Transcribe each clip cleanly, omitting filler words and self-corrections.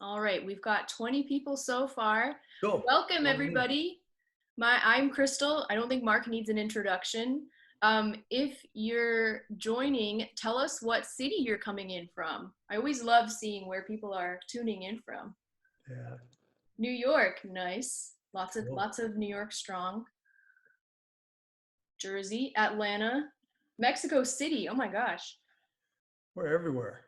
All right, we've got 20 people so far. Cool. Welcome, Well, me. everybody. I'm Krystal. I don't think Mark needs an introduction. If you're joining, tell us what city you're coming in from. I always love seeing where people are tuning in from. Yeah, New York, nice. Lots of cool. lots of New York strong. Jersey, Atlanta, Mexico City. Oh my gosh, We're everywhere.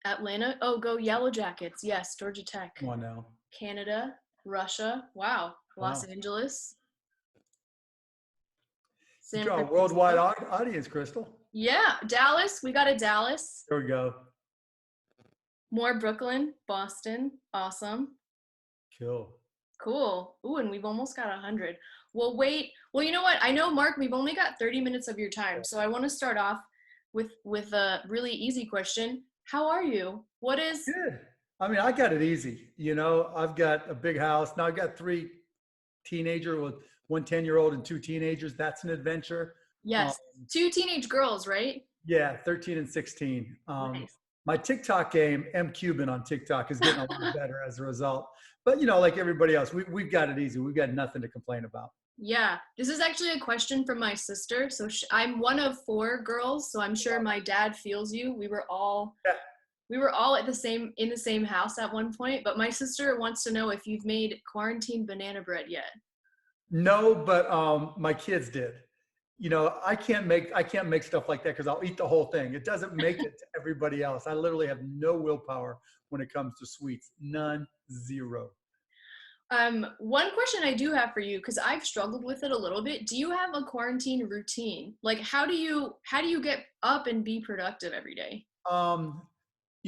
Atlanta. Oh, go Yellow Jackets. Yes, Georgia Tech. Come on now. Canada, Russia. Wow, Los Wow. Angeles. You San draw a worldwide Francisco. audience, Crystal. Yeah, Dallas. We got a Dallas. There we go. More Brooklyn, Boston. Awesome. Cool. Cool. Ooh, and we've almost got 100. Well, wait. Well, you know what? I know, Mark, we've only got 30 minutes of your time. So I want to start off with a really easy question. How are you? What is Good. I mean, I got it easy. I've got a big house. Now I've got three teenager with one 10-year-old and two teenagers. That's an adventure. Um, yes, two teenage girls, right? yeah, 13 and 16. Nice. My TikTok game, M Cuban on TikTok, is getting a lot better as a result. But like everybody else, we've got it easy. We've got nothing to complain about. Yeah, this is actually a question from my sister. So I'm one of four girls, so I'm sure my dad feels you. Yeah. We were all at the same in the same house at one point, but my sister wants to know if you've made quarantine banana bread yet. No, but my kids did. I can't make stuff like that because I'll eat the whole thing. It doesn't make it to everybody else. I literally have no willpower when it comes to sweets. None, zero. One question I do have for you, because I've struggled with it a little bit. Do you have a quarantine routine? Like how do you get up and be productive every day? Um,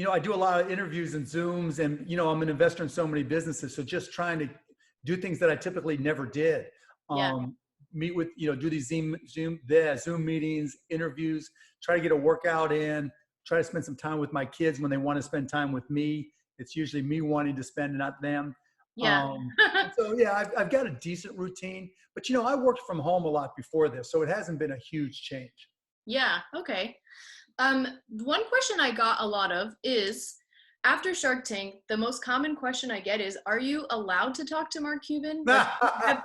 I do a lot of interviews and Zooms, and I'm an investor in so many businesses. So just trying to do things that I typically never did. Yeah, Um, Meet with, do these Zoom meetings, interviews, try to get a workout in, try to spend some time with my kids when they want to spend time with me. It's usually me wanting to spend, not them. yeah. And so, yeah, I've got a decent routine, but I worked from home a lot before this, so it hasn't been a huge change. Yeah, okay. One question I got a lot of is after Shark Tank, the most common question I get is, are you allowed to talk to Mark Cuban? Like, have,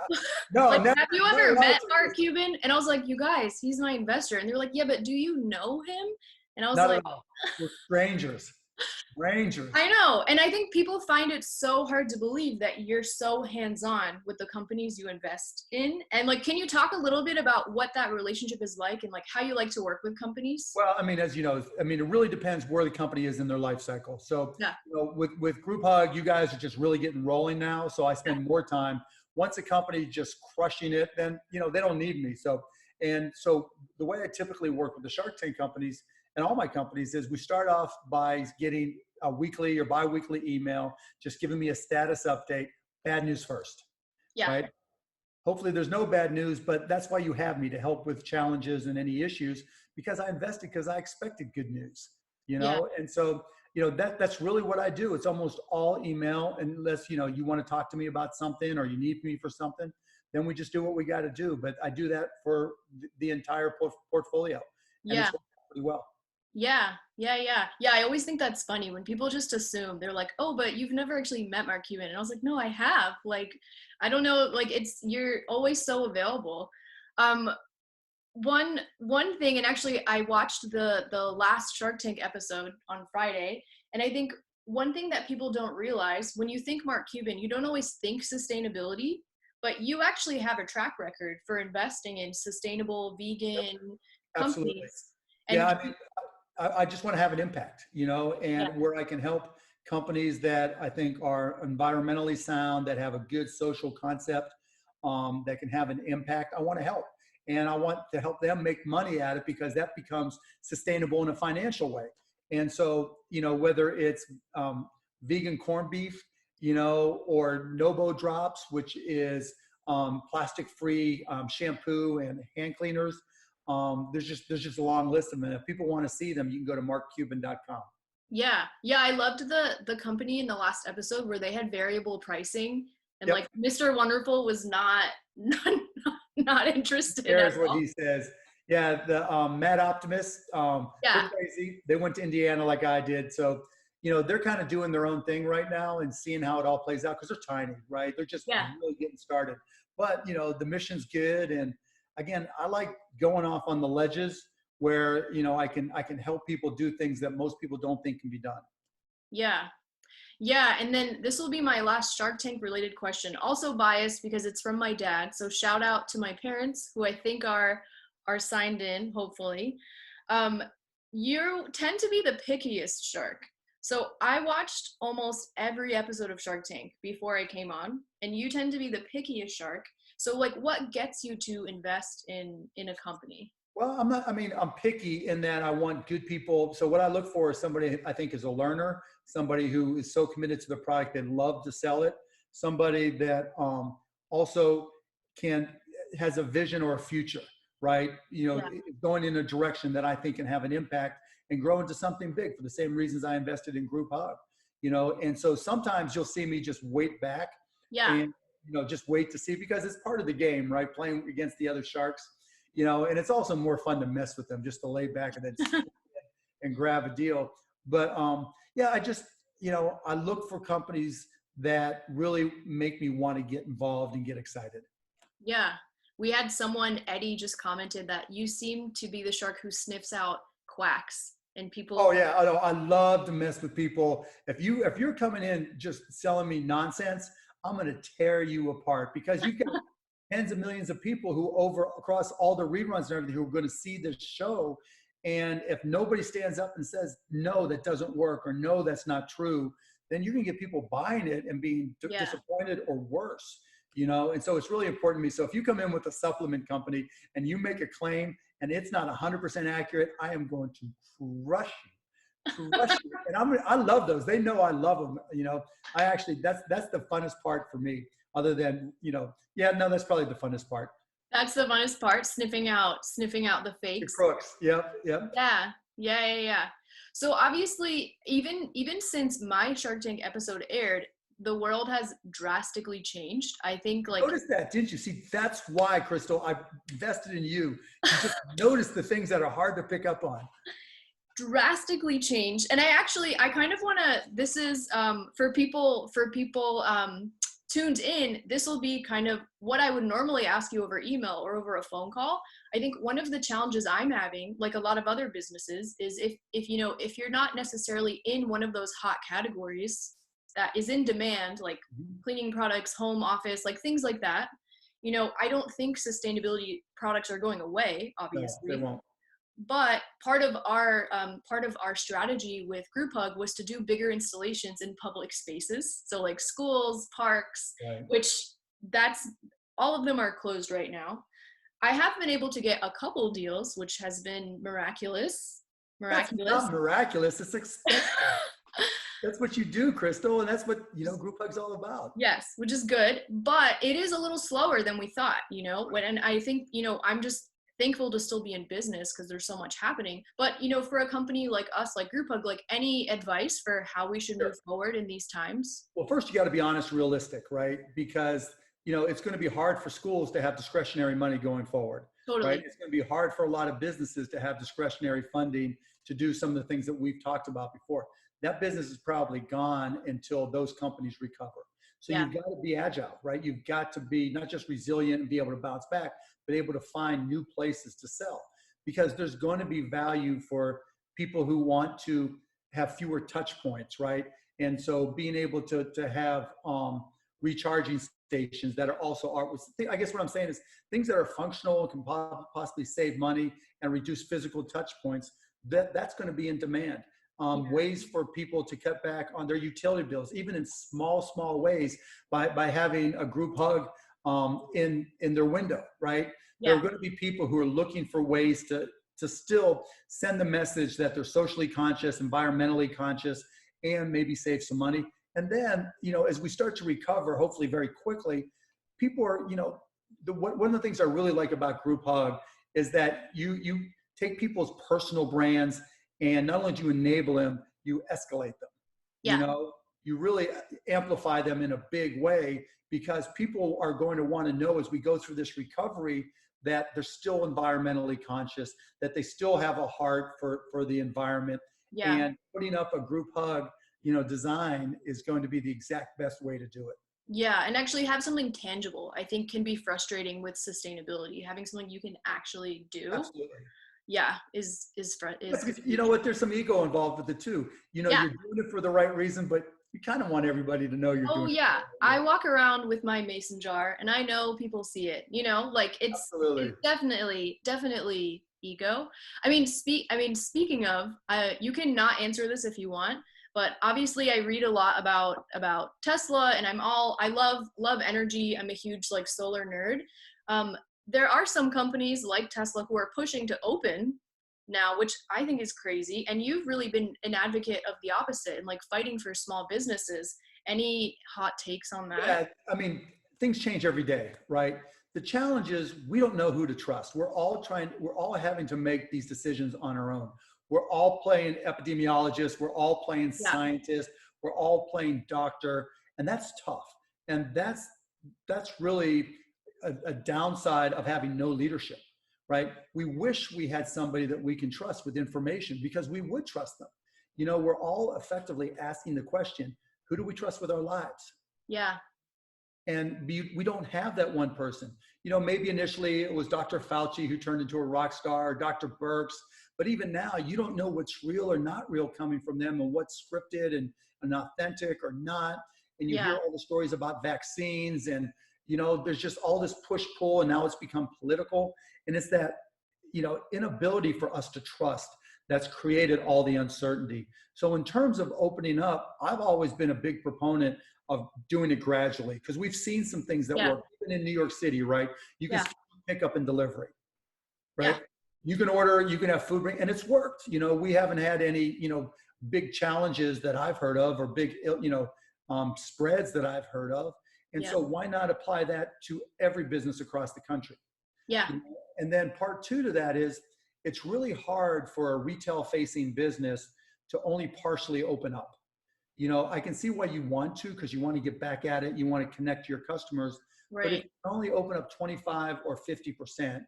No, never, have you not ever at all. met Mark Cuban? And I was like, you guys, he's my investor. And they were like, yeah, but do you know him? And I was Not like, at all. We're strangers. I Strangers. know. And I think people find it so hard to believe that you're so hands-on with the companies you invest in. And like, can you talk a little bit about what that relationship is like and like how you like to work with companies? Well, I mean, as you know, it really depends where the company is in their life cycle. So, Yeah. with Grouphug, you guys are just really getting rolling now. So I Yeah. spend more time. Once a company just crushing it, then they don't need me. So the way I typically work with the Shark Tank companies and all my companies is we start off by getting a weekly or biweekly email, just giving me a status update. Bad news first, Yeah. right? Hopefully there's no bad news, but that's why you have me, to help with challenges and any issues, because I invested because I expected good news, Yeah. and so that's really what I do. It's almost all email, unless you want to talk to me about something or you need me for something, then we just do what we got to do. But I do that for the entire portfolio, and Yeah. it's worked out pretty well. Yeah, yeah, yeah. Yeah, I always think that's funny when people just assume they're like, "Oh, but you've never actually met Mark Cuban." And I was like, "No, I have." Like, I don't know, like you're always so available. Um one thing, and actually I watched the last Shark Tank episode on Friday, and I think one thing that people don't realize when you think Mark Cuban, you don't always think sustainability, but you actually have a track record for investing in sustainable Yep, vegan absolutely. companies. Yeah, And I mean, I just want to have an impact, yeah, and where I can help companies that I think are environmentally sound, that have a good social concept, that can have an impact. I want to help. And I want to help them make money at it, because that becomes sustainable in a financial way. And so, whether it's vegan corned beef, or Nobo Drops, which is plastic free shampoo and hand cleaners, there's just a long list of them. And if people want to see them, you can go to markcuban.com. yeah, yeah. I loved the company in the last episode where they had variable pricing, and Yep. like Mr. Wonderful was not not interested at Here's what all. he says. Yeah, the Mad Optimist, they're Yeah, crazy. They went to Indiana like I did. So, they're kind of doing their own thing right now and seeing how it all plays out because they're tiny, right? They're just Yeah. really getting started. But the mission's good, and again, I like going off on the ledges where I can help people do things that most people don't think can be done. Yeah. Yeah, and then this will be my last Shark Tank related question. Also biased because it's from my dad. So shout out to my parents who I think are signed in, hopefully. Um, you tend to be the pickiest shark. So I watched almost every episode of Shark Tank before I came on, and you tend to be the pickiest shark. So like what gets you to invest in a company? Well, I'm not, I mean, I'm picky in that I want good people. So what I look for is somebody I think is a learner, somebody who is so committed to the product they love to sell it, somebody that also can has a vision or a future, right? Yeah. Going in a direction that I think can have an impact and grow into something big for the same reasons I invested in Grouphug. And so sometimes you'll see me just wait back Yeah. and just wait to see because it's part of the game, right? Playing against the other sharks, and it's also more fun to mess with them just to lay back and then and grab a deal. But yeah, I look for companies that really make me want to get involved and get excited. Yeah. We had someone, Eddie, just commented that you seem to be the shark who sniffs out quacks and Oh people. yeah, I love to mess with people. If you're coming in just selling me nonsense, I'm going to tear you apart because you've got tens of millions of people who over across all the reruns and everything who are going to see this show. And if nobody stands up and says, no, that doesn't work, or no, that's not true, then you're going to get people buying it and being Yeah. disappointed or worse, And so it's really important to me. So if you come in with a supplement company and you make a claim and it's not 100% accurate, I am going to crush crush you. And I love those. They know I love them. I actually, that's the funnest part for me other than, yeah, no, that's probably the funnest part. That's the funnest part, sniffing out the The fakes. crooks. Yep. Yep. Yeah. Yeah, yeah, yeah. So obviously, even since my Shark Tank episode aired, the world has drastically changed. I think like Notice that, didn't you? See, that's why, Krystal, I invested in you. You just notice the things that are hard to pick up on. drastically changed. And I kind of want to, this is for people tuned in, this will be kind of what I would normally ask you over email or over a phone call. I think one of the challenges I'm having, like a lot of other businesses, is if you're not necessarily in one of those hot categories that is in demand, like cleaning products, home office, like things like that, I don't think sustainability products are going away, obviously. No, they won't. But part of our strategy with Grouphug was to do bigger installations in public spaces, so like schools, parks, Right. which that's all of them are closed right now. I have been able to get a couple deals, which has been miraculous. That's not miraculous. It's expensive. That's what you do, Krystal, and that's what Grouphug's all about. Yes, which is good, but it is a little slower than we thought. And I think I'm just thankful to still be in business because there's so much happening. But for a company like us, like Grouphug, like any advice for how we should move forward in these times? Well, first you got to be honest, realistic, right? Because it's going to be hard for schools to have discretionary money going forward. Totally. Right? It's going to be hard for a lot of businesses to have discretionary funding to do some of the things that we've talked about before. That business is probably gone until those companies recover. So you've got to be agile, right? You've got to be not just resilient and be able to bounce back, but able to find new places to sell, because there's going to be value for people who want to have fewer touch points, right? And so being able to have recharging stations that are also I guess what I'm saying is things that are functional, can possibly save money and reduce physical touch points, that's going to be in demand. Ways for people to cut back on their utility bills, even in small ways, by having a group hug in their window, right? There are going to be people who are looking for ways to still send the message that they're socially conscious, environmentally conscious, and maybe save some money. And then, as we start to recover, hopefully very quickly, people are, one of the things I really like about Group Hug is that you take people's personal brands, and not only do you enable them, you escalate them. Yeah. You really amplify them in a big way, because people are going to want to know as we go through this recovery that they're still environmentally conscious, that they still have a heart for the environment. Yeah. And putting up a Group Hug, design is going to be the exact best way to do it. Yeah, and actually have something tangible, I think can be frustrating with sustainability. Having something you can actually do, Absolutely. yeah, is Because you know what? There's some ego involved with it too. yeah. You're doing it for the right reason, but you kind of want everybody to know you're Oh doing it for yeah, the right I reason. walk around with my mason jar, and I know people see it. Like Absolutely. it's definitely ego. Speaking of, you can not answer this if you want, but obviously I read a lot about Tesla, and I love energy. I'm a huge like solar nerd. Um, there are some companies like Tesla who are pushing to open now, which I think is crazy. And you've really been an advocate of the opposite and like fighting for small businesses. Any hot takes on that? Yeah, I mean, things change every day, right? The challenge is we don't know who to trust. We're all having to make these decisions on our own. We're all playing epidemiologists, we're all playing Yeah, scientists, we're all playing doctor, and that's tough. And that's really a downside of having no leadership, right? We wish we had somebody that we can trust with information because we would trust them. We're all effectively asking the question, who do we trust with our lives? yeah, And we don't have that one person. Maybe initially it was Dr. Fauci who turned into a rock star, or Dr. Birx, but even now you don't know what's real or not real coming from them and what's scripted and authentic or not. And you hear yeah, all the stories about vaccines and, there's just all this push pull and now it's become political. And it's that, inability for us to trust that's created all the uncertainty. So in terms of opening up, I've always been a big proponent of doing it gradually because we've seen some things that yeah, work. Even in New York City, right? You can yeah, pick up and delivery, yeah, right? You can order, you can have food bring, and it's worked. We haven't had any, big challenges that I've heard of or big, spreads that I've heard of. And yeah, so why not apply that to every business across the country? yeah, And then part two to that is it's really hard for a retail facing business to only partially open up. I can see why you want to because you want to get back at it. You want to connect to your customers. But if right. you only open up 25 or 50%,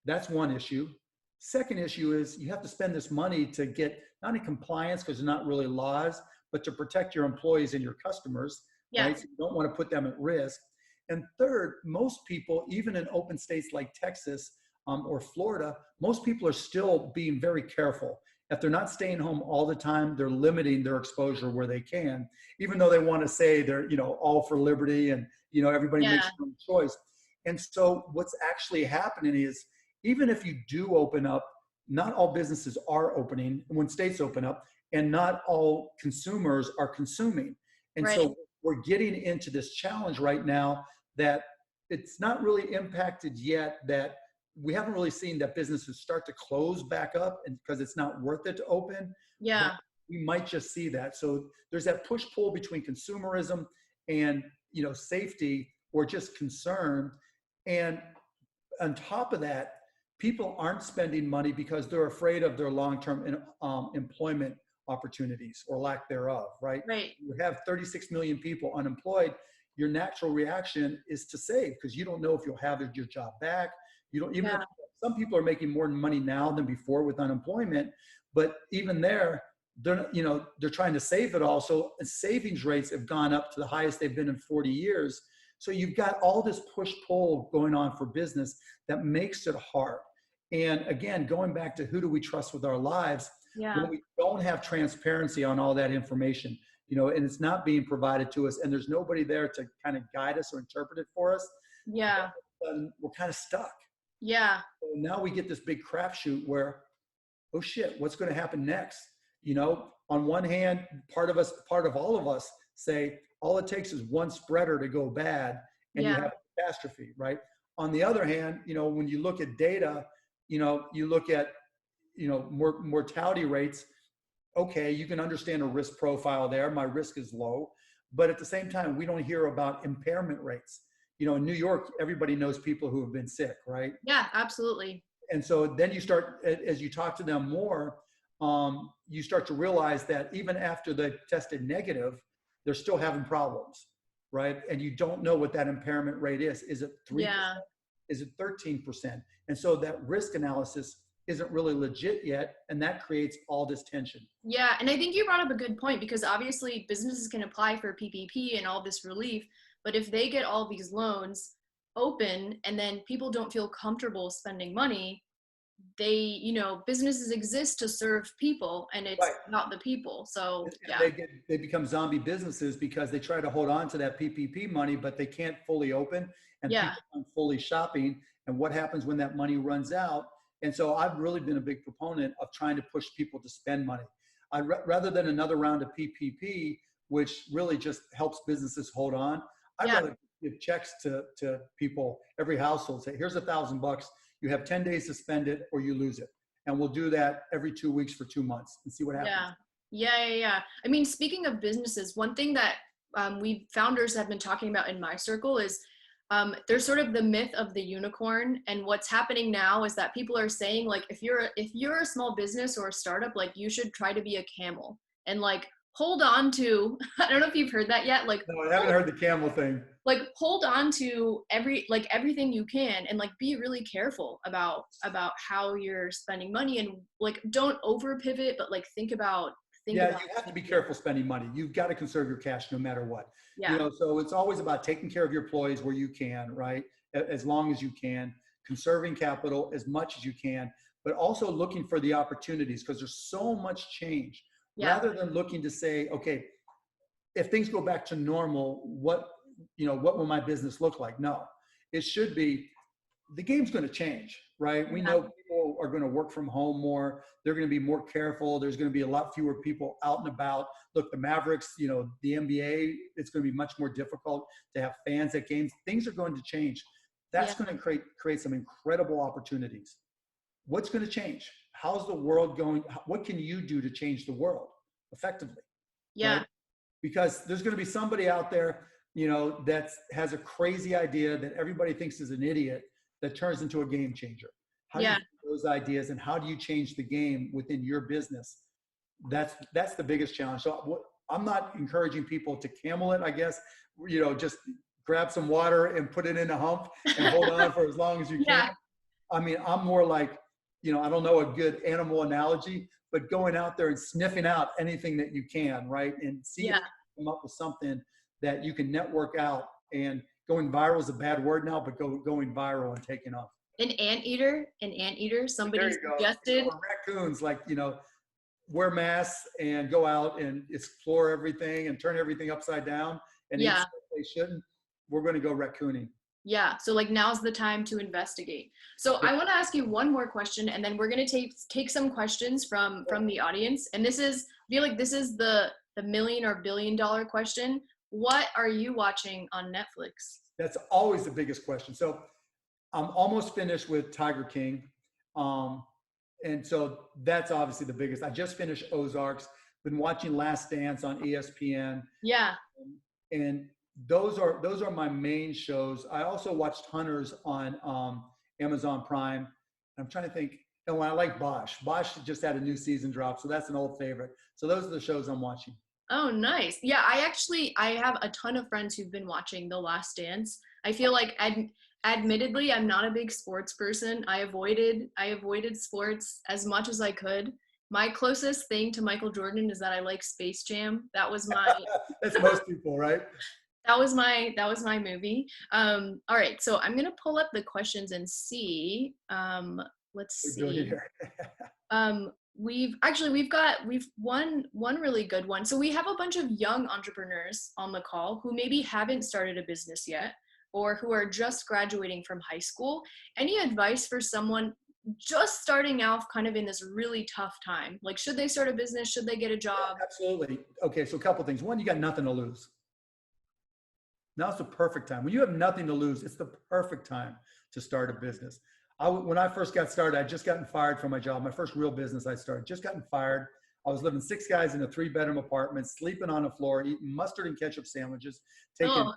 that's one issue. Second issue is you have to spend this money to get not in compliance because they're not really laws, but to protect your employees and your customers, Yeah, right? So you don't want to put them at risk. And third, most people, even in open states like Texas or Florida, most people are still being very careful. If they're not staying home all the time, they're limiting their exposure where they can, even though they want to say they're, all for liberty and, everybody makes yeah, their own choice. And so what's actually happening is even if you do open up, not all businesses are opening when states open up, and not all consumers are consuming. And right. so we're getting into this challenge right now that it's not really impacted yet, that we haven't really seen that businesses start to close back up and because it's not worth it to open, but Yeah, we might just see that. So there's that push pull between consumerism and safety or just concern. And on top of that, people aren't spending money because they're afraid of their long-term employment opportunities or lack thereof, right? right. You have 36 million people unemployed. Your natural reaction is to save because you don't know if you'll have your job back. You don't, even if Yeah, some people are making more money now than before with unemployment, but even there, they're trying to save it all. So savings rates have gone up to the highest they've been in 40 years. So you've got all this push pull going on for business that makes it hard. And again, going back to who do we trust with our lives, yeah, when we don't have transparency on all that information, and it's not being provided to us, and there's nobody there to kind of guide us or interpret it for us, yeah, then we're kind of stuck. yeah, So now we get this big crapshoot where, oh shit, what's going to happen next? On one hand, part of all of us say all it takes is one spreader to go bad and you yeah, have a catastrophe, right? On the other hand, when you look at data, you look at, mortality rates. Okay, you can understand a risk profile there. My risk is low. But at the same time, we don't hear about impairment rates. In New York, everybody knows people who have been sick, right? yeah, absolutely. And so then you start, as you talk to them more, you start to realize that even after they tested negative, they're still having problems, right? And you don't know what that impairment rate is. Is it 3%? Yeah, Is it 13%? And so that risk analysis isn't really legit yet, and that creates all this tension. Yeah, and I think you brought up a good point, because obviously businesses can apply for PPP and all this relief, but if they get all these loans open and then people don't feel comfortable spending money, businesses exist to serve people, and it's Right. not the people. So And yeah. they become zombie businesses because they try to hold on to that PPP money, but they can't fully open, and Yeah. people aren't fully shopping. And what happens when that money runs out? And so I've really been a big proponent of trying to push people to spend money. Rather than another round of PPP, which really just helps businesses hold on, I'd Yeah. rather give checks to people, every household, say, here's $1,000. You have 10 days to spend it or you lose it. And we'll do that every 2 weeks for 2 months and see what happens. Yeah. Yeah. I mean, speaking of businesses, one thing that we founders have been talking about in my circle is there's sort of the myth of the unicorn. And what's happening now is that people are saying, like, if you're a small business or a startup, like, you should try to be a camel and like hold on to, I don't know if you've heard that yet. Like, No, I haven't heard the camel thing. like hold on to everything you can, and like be really careful about how you're spending money, and like don't over pivot, but like think about Yeah, you have to be careful spending money. You've got to conserve your cash no matter what. yeah. So it's always about taking care of your employees where you can, right? As long as you can, conserving capital as much as you can, but also looking for the opportunities, because there's so much change. Yeah. Rather than looking to say, okay, if things go back to normal, what will my business look like? No, it should be, the game's going to change, right? We know people are going to work from home more. They're going to be more careful. There's going to be a lot fewer people out and about. Look, the Mavericks, the NBA, it's going to be much more difficult to have fans at games. Things are going to change. That's going to create some incredible opportunities. What's going to change? How's the world going? What can you do to change the world effectively? Yeah. Right? Because there's going to be somebody out there, that has a crazy idea that everybody thinks is an idiot, that turns into a game changer. How do you find those ideas, and how do you change the game within your business? That's the biggest challenge. So I'm not encouraging people to camel it, I guess, just grab some water and put it in a hump and hold on for as long as you can. I mean, I'm more like, I don't know a good animal analogy, but going out there and sniffing out anything that you can, right? And see if you come up with something that you can network out. And going viral is a bad word now, but going viral and taking off. An anteater, somebody suggested. Or raccoons, like, wear masks and go out and explore everything and turn everything upside down and eat stuff they shouldn't. We're going to go raccooning. Yeah. So like now's the time to investigate. So I want to ask you one more question, and then we're going to take some questions from the audience. And I feel like this is the million or billion dollar question. What are you watching on Netflix? That's always the biggest question. So I'm almost finished with Tiger King. And so that's obviously the biggest. I just finished Ozarks, been watching Last Dance on ESPN. Yeah. And those are my main shows. I also watched Hunters on Amazon Prime. I'm trying to think. And I like Bosch. Bosch just had a new season drop, so that's an old favorite. So those are the shows I'm watching. Oh, nice. Yeah, I have a ton of friends who've been watching The Last Dance. I feel like, admittedly, I'm not a big sports person. I avoided sports as much as I could. My closest thing to Michael Jordan is that I like Space Jam. That was my That's most people, right? That was my movie. All right, so I'm gonna pull up the questions and see. Let's see. We've one really good one. So we have a bunch of young entrepreneurs on the call who maybe haven't started a business yet, or who are just graduating from high school. Any advice for someone just starting out kind of in this really tough time? Like, should they start a business? Should they get a job? Absolutely. Okay, so a couple things. One, you got nothing to lose. Now's the perfect time. When you have nothing to lose, it's the perfect time to start a business. When I first got started, I'd just gotten fired from my job. My first real business I started, just gotten fired. I was living 6 guys in a 3-bedroom apartment, sleeping on the floor, eating mustard and ketchup sandwiches, taking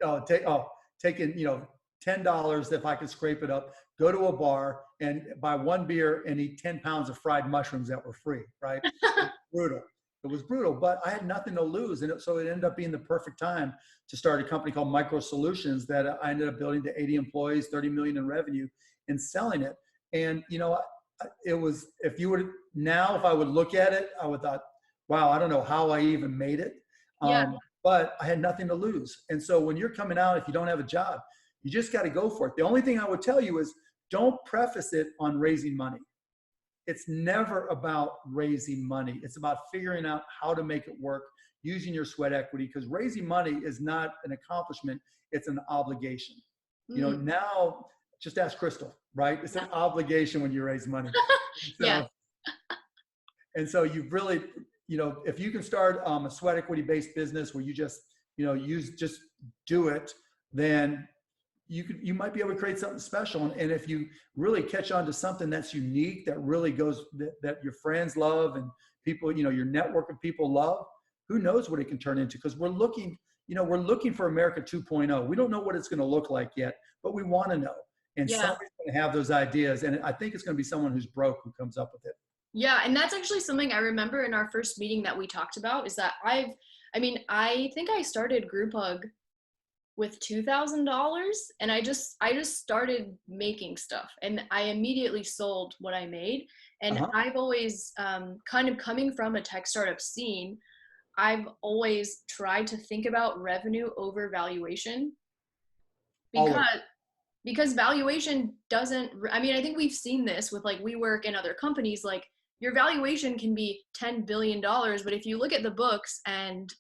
$10 if I could scrape it up, go to a bar and buy 1 beer and eat 10 pounds of fried mushrooms that were free, right? Brutal. It was brutal, but I had nothing to lose. And so it ended up being the perfect time to start a company called Micro Solutions that I ended up building to 80 employees, 30 million in revenue, and selling it. And, it was, if you would now, if I would look at it, I would thought, wow, I don't know how I even made it. Yeah. But I had nothing to lose. And so when you're coming out, if you don't have a job, you just got to go for it. The only thing I would tell you is don't preface it on raising money. It's never about raising money. It's about figuring out how to make it work using your sweat equity, because raising money is not an accomplishment. It's an obligation. You know, Mm. now just ask Krystal, right? It's an obligation when you raise money. Yeah. So, and so you've really, you know, if you can start a sweat equity based business where you just, you know, just do it, then you might be able to create something special. And if you really catch on to something that's unique, that really goes, that your friends love and people, you know, your network of people love, who knows what it can turn into? Because we're looking, you know, we're looking for America 2.0. We don't know what it's going to look like yet, but we want to know. And Yeah. somebody's going to have those ideas. And I think it's going to be someone who's broke who comes up with it. Yeah, and that's actually something I remember in our first meeting that we talked about, is that I think I started Grouphug with $2,000, and I just started making stuff, and I immediately sold what I made. And I've always kind of coming from a tech startup scene, I've always tried to think about revenue over valuation, Always. because valuation doesn't, I mean, I think we've seen this with like WeWork and other companies. Like, your valuation can be $10 billion, but if you look at the books and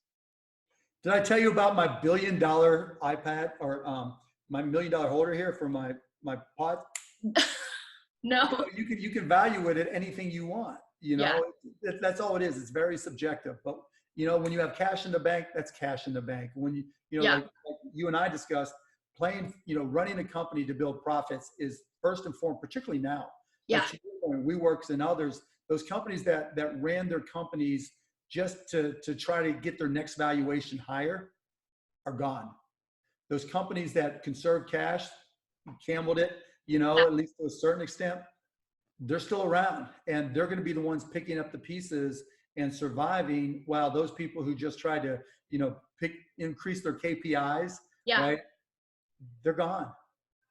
Did I tell you about my $1 billion iPad, or my $1 million holder here for my pod? no. You know, you can value it at anything you want. You Yeah. know, that's all it is. It's very subjective. But you know, when you have cash in the bank, that's cash in the bank. When you know, Yeah. like you and I discussed, playing, you know, running a company to build profits is first and foremost, particularly now. Yeah. Like WeWorks and others, those companies that ran their companies just to try to get their next valuation higher are gone. Those companies that conserve cash, cameled it, you know, at least to a certain extent, they're still around, and they're going to be the ones picking up the pieces and surviving, while those people who just try to, you know, increase their KPIs, Yeah. right, they're gone.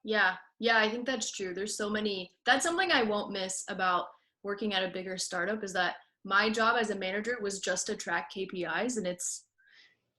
Yeah. Yeah, I think that's true. There's so many, that's something I won't miss about working at a bigger startup, is that my job as a manager was just to track KPIs, and it's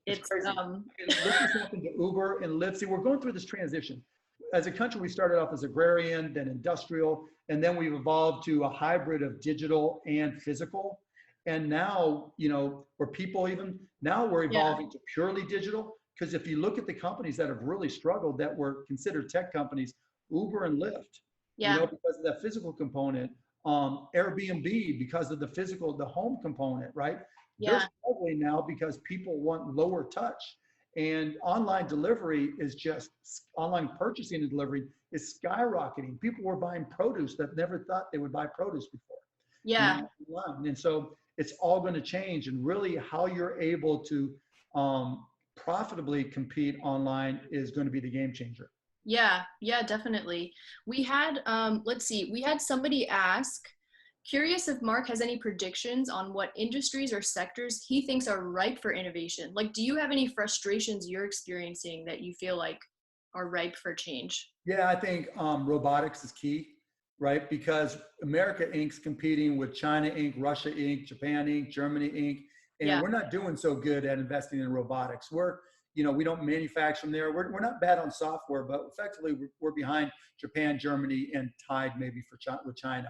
Crazy. And look what's happened to Uber and Lyft. See, we're going through this transition. As a country, we started off as agrarian, then industrial, and then we've evolved to a hybrid of digital and physical. And now, you know, where people even now we're evolving to purely digital. Because if you look at the companies that have really struggled, that were considered tech companies, Uber and Lyft, you know, because of that physical component, Airbnb because of the physical, the home component, right? They're struggling now because people want lower touch. And online delivery is just, online purchasing and delivery is skyrocketing. People were buying produce that never thought they would buy produce before. Yeah. You know, and so it's all going to change. And really how you're able to profitably compete online is going to be the game changer. Yeah. Yeah, definitely. We had, let's see, we had somebody ask, curious if Mark has any predictions on what industries or sectors he thinks are ripe for innovation. Like, do you have any frustrations you're experiencing that you feel like are ripe for change? Yeah, I think robotics is key, right? Because America Inc.'s competing with China Inc., Russia Inc., Japan Inc., Germany Inc., and we're not doing so good at investing in robotics. We're, you know, we don't manufacture them there. We're not bad on software, but effectively we're behind Japan, Germany, and tied maybe with China.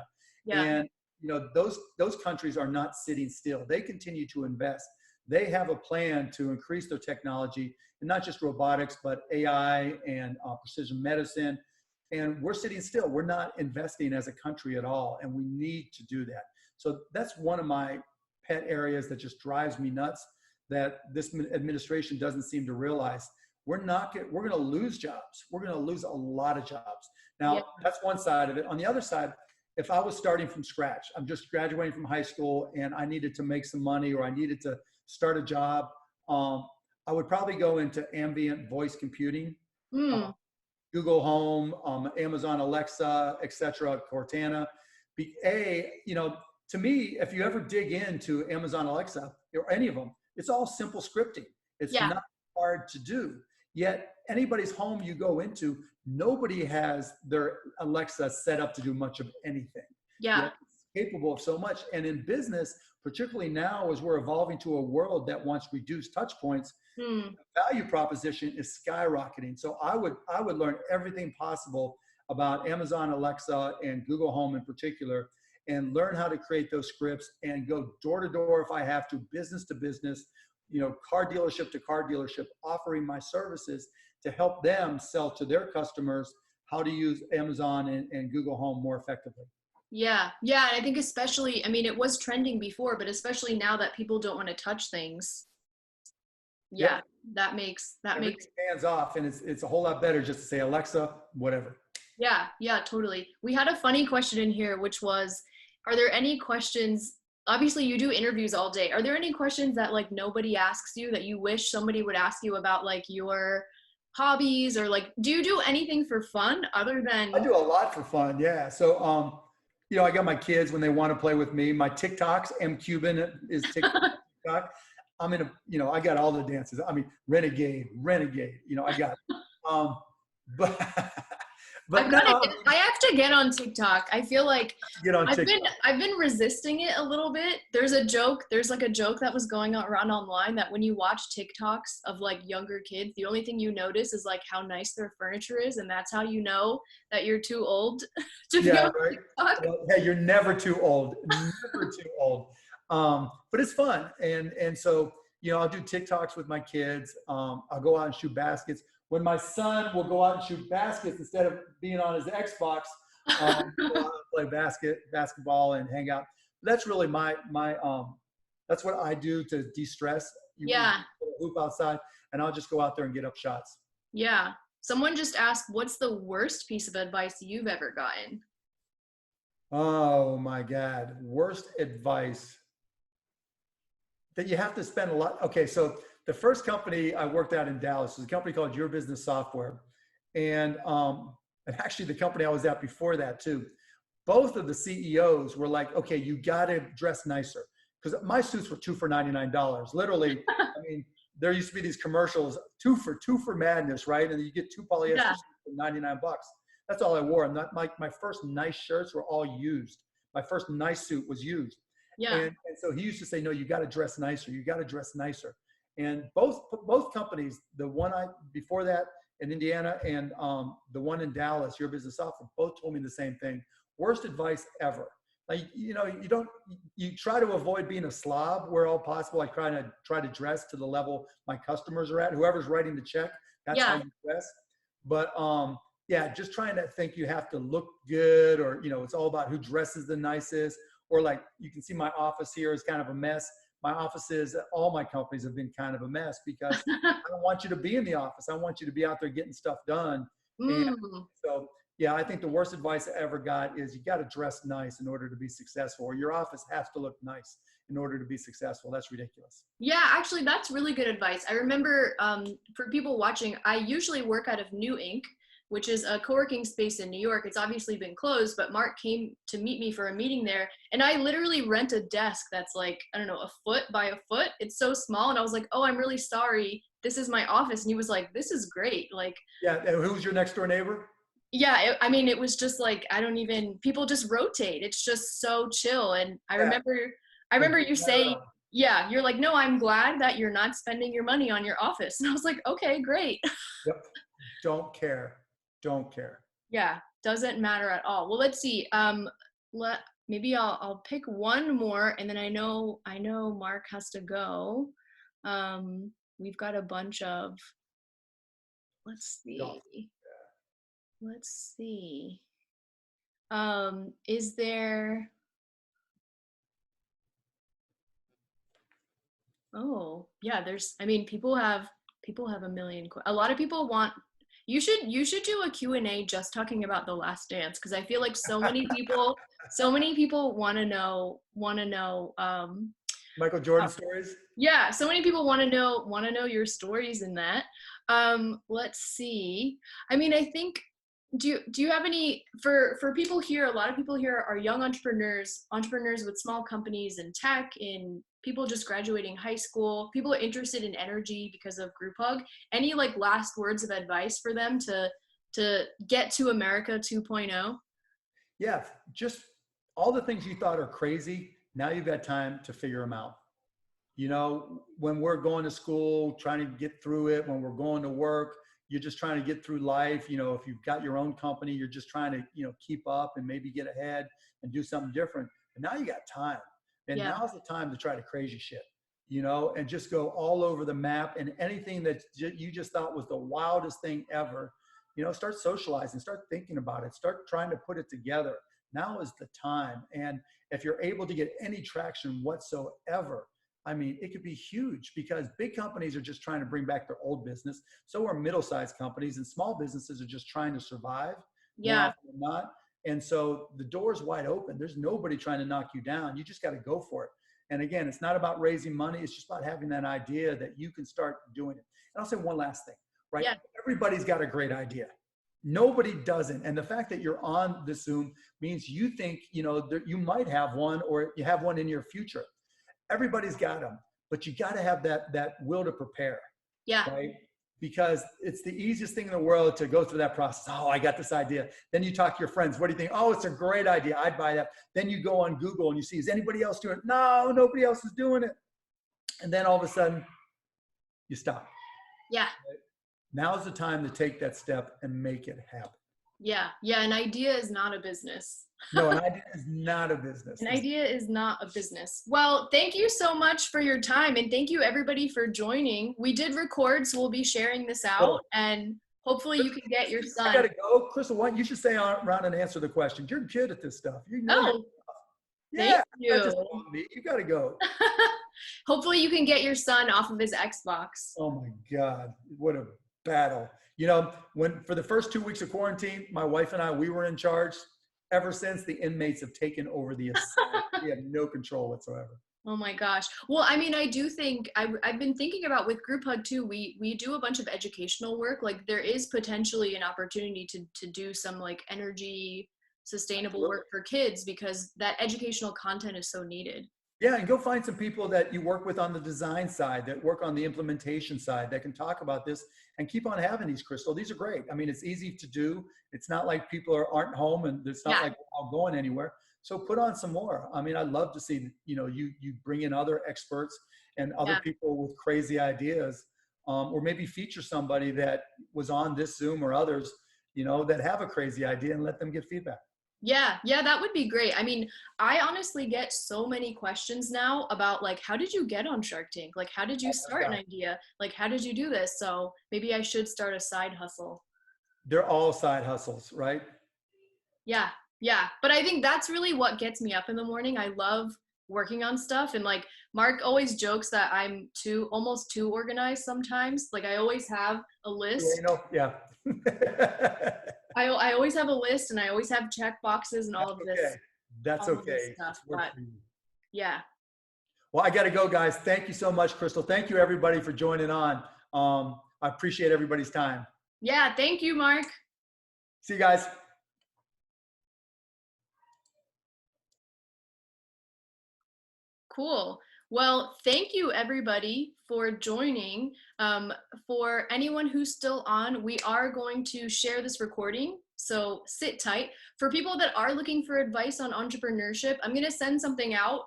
And you know, those countries are not sitting still. They continue to invest. They have a plan to increase their technology, and not just robotics, but AI and precision medicine. And we're sitting still. We're not investing as a country at all, and we need to do that. So that's one of my pet areas that just drives me nuts, that this administration doesn't seem to realize. We're going to lose jobs. We're going to lose a lot of jobs. Now, that's one side of it. On the other side, if I was starting from scratch, I'm just graduating from high school and I needed to make some money, or I needed to start a job, I would probably go into ambient voice computing, Google Home, Amazon Alexa, etc., Cortana. You know, to me, if you ever dig into Amazon Alexa or any of them, it's all simple scripting. It's not hard to do. Yet anybody's home you go into, nobody has their Alexa set up to do much of anything. Yeah. It's capable of so much. And in business, particularly now as we're evolving to a world that wants reduced touch points, Hmm. value proposition is skyrocketing. So I would learn everything possible about Amazon Alexa and Google Home in particular, and learn how to create those scripts and go door to door if I have to business, car dealership to car dealership, offering my services to help them sell to their customers how to use Amazon and Google Home more effectively. Yeah. Yeah. And I think especially, I mean, it was trending before, but especially now that people don't want to touch things. Yeah. Yep. That makes, Everything hands off, and it's a whole lot better just to say Alexa, whatever. yeah. Yeah, totally. We had a funny question in here, which was, are there any questions? Obviously, you do interviews all day. Are there any questions that like nobody asks you that you wish somebody would ask you about like your hobbies, or like, do you do anything for fun other I than, do a lot for fun. Yeah. So, I got my kids when they want to play with me. My TikToks, M Cuban is TikTok. I'm in I got all the dances. I mean, renegade. I got, um, but, but no, I have to get on TikTok. I feel like get on I've been TikTok. I've been resisting it a little bit. There's like a joke that was going around online that when you watch TikToks of like younger kids, the only thing you notice is like how nice their furniture is, and that's how you know that you're too old to be Yeah, on right. TikTok. Well, hey, you're never too old, never too old. But it's fun, and so I'll do TikToks with my kids. I'll go out and shoot baskets. When my son will go out and shoot baskets instead of being on his Xbox, go out and play basketball and hang out. That's really my that's what I do to de-stress. You Yeah, hoop outside, and I'll just go out there and get up shots. yeah. Someone just asked, "What's the worst piece of advice you've ever gotten?" Oh my God. Worst advice that you have to spend a lot. Okay. So the first company I worked at in Dallas was a company called Your Business Software. And actually the company I was at before that too, both of the CEOs were like, okay, you got to dress nicer. Because my suits were two for $99. Literally, I mean, there used to be these commercials, two for madness, right? And you get two polyester Yeah, suits for 99 bucks. That's all I wore. I'm not, my first nice shirts were all used. My first nice suit was used. yeah, And so he used to say, no, you got to dress nicer. You got to dress nicer. And both companies, the one before that in Indiana and the one in Dallas, Your Business Software, both told me the same thing. Worst advice ever. Like, you try to avoid being a slob where all possible. I try to dress to the level my customers are at. Whoever's writing the check, that's how yeah. you dress. But yeah, just trying to think you have to look good, or it's all about who dresses the nicest. Or like you can see my office here is kind of a mess. My offices, all my companies have been kind of a mess because I don't want you to be in the office. I want you to be out there getting stuff done. And Mm. so, yeah, I think the worst advice I ever got is you got to dress nice in order to be successful, or your office has to look nice in order to be successful. That's ridiculous. Yeah, actually, that's really good advice. I remember for people watching, I usually work out of New Ink, which is a co-working space in New York. It's obviously been closed, but Mark came to meet me for a meeting there. And I literally rent a desk that's like, I don't know, a foot by a foot. It's so small. And I was like, oh, I'm really sorry. This is my office. And he was like, this is great. Like, Yeah. And who's your next door neighbor? yeah, I mean, it was just like, I don't even, people just rotate. It's just so chill. And I Yeah. remember, I remember you saying, Around. yeah, you're like, no, I'm glad that you're not spending your money on your office. And I was like, okay, great. Yep. Don't care. Don't care. Yeah, doesn't matter at all. Well, let's see. Let maybe I'll pick one more, and then I know Mark has to go. We've got a bunch of. Let's Don't. see. Let's see. Is there? Oh, yeah. There's. I mean, people have a million. A lot of people want. You should do a Q&A just talking about The Last Dance, because I feel like so many people want to know Michael Jordan stories? yeah, so many people want to know your stories in that. Let's see. I mean, I think, do you have any for people here? A lot of people here are young entrepreneurs with small companies in tech, in people just graduating high school. People are interested in energy because of Grouphug. Any like last words of advice for them to get to America 2.0? Yeah. Just all the things you thought are crazy, now you've got time to figure them out. You know, when we're going to school, trying to get through it, when we're going to work, you're just trying to get through life. You know, if you've got your own company, you're just trying to, keep up and maybe get ahead and do something different. But now you got time. And Yeah. now's the time to try to crazy shit, and just go all over the map, and anything that you just thought was the wildest thing ever, start socializing, start thinking about it, start trying to put it together. Now is the time. And if you're able to get any traction whatsoever, I mean, it could be huge, because big companies are just trying to bring back their old business. So are middle-sized companies, and small businesses are just trying to survive more Yeah. often than not. And so the door's wide open. There's nobody trying to knock you down. You just got to go for it. And again, it's not about raising money. It's just about having that idea that you can start doing it. And I'll say one last thing, right? Yeah. Everybody's got a great idea. Nobody doesn't. And the fact that you're on the Zoom means you think, you might have one, or you have one in your future. Everybody's got them, but you got to have that will to prepare, Yeah. right? Because it's the easiest thing in the world to go through that process. Oh, I got this idea. Then you talk to your friends. What do you think? Oh, it's a great idea. I'd buy that. Then you go on Google and you see, is anybody else doing it? No, nobody else is doing it. And then all of a sudden you stop. Yeah. Now's the time to take that step and make it happen. Yeah. Yeah. An idea is not a business. No, an idea is not a business. An idea is not a business. Well, thank you so much for your time, and thank you everybody for joining. We did record, so we'll be sharing this out, and hopefully you can get your son. I gotta go. Krystal, what? You should stay around and answer the question. You're good at this stuff. You know. Oh, Yeah, thank you. just me. You gotta go. Hopefully you can get your son off of his Xbox. Oh my God, what a battle. When for the first 2 weeks of quarantine, my wife and I, we were in charge. Ever since, the inmates have taken over the asylum. We have no control whatsoever. Oh my gosh. Well, I mean, I do think I've been thinking about with Grouphug too. We do a bunch of educational work. Like, there is potentially an opportunity to do some like energy sustainable work for kids, because that educational content is so needed. Yeah, and go find some people that you work with on the design side, that work on the implementation side, that can talk about this, and keep on having these, Krystal. These are great. I mean, it's easy to do. It's not like people aren't home, and it's not like we're all going anywhere. So put on some more. I mean, I'd love to see, you bring in other experts and other people with crazy ideas, or maybe feature somebody that was on this Zoom or others, that have a crazy idea, and let them get feedback. Yeah, that would be great. I mean, I honestly get so many questions now about like, how did you get on Shark Tank? Like, how did you start an idea? Like, how did you do this? So maybe I should start a side hustle. They're all side hustles, right? Yeah. But I think that's really what gets me up in the morning. I love working on stuff. And like, Mark always jokes that I'm almost too organized sometimes. Like, I always have a list. Yeah. I always have a list, and I always have check boxes and all of this. That's okay. Stuff, but yeah. Well, I got to go, guys. Thank you so much, Krystal. Thank you, everybody, for joining on. I appreciate everybody's time. Yeah. Thank you, Mark. See you guys. Cool. Well, thank you everybody for joining. For anyone who's still on, we are going to share this recording, so sit tight. For people that are looking for advice on entrepreneurship, I'm going to send something out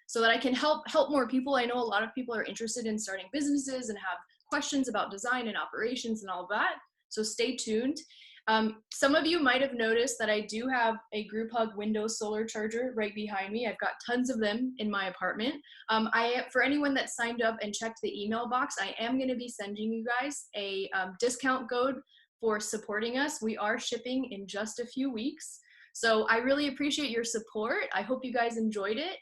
so that I can help more people. I know a lot of people are interested in starting businesses and have questions about design and operations and all that, so stay tuned. Some of you might have noticed that I do have a Grouphug Windows solar charger right behind me. I've got tons of them in my apartment. For anyone that signed up and checked the email box, I am going to be sending you guys a discount code for supporting us. We are shipping in just a few weeks. So I really appreciate your support. I hope you guys enjoyed it.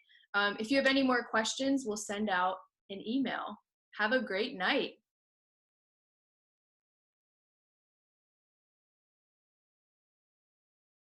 If you have any more questions, we'll send out an email. Have a great night.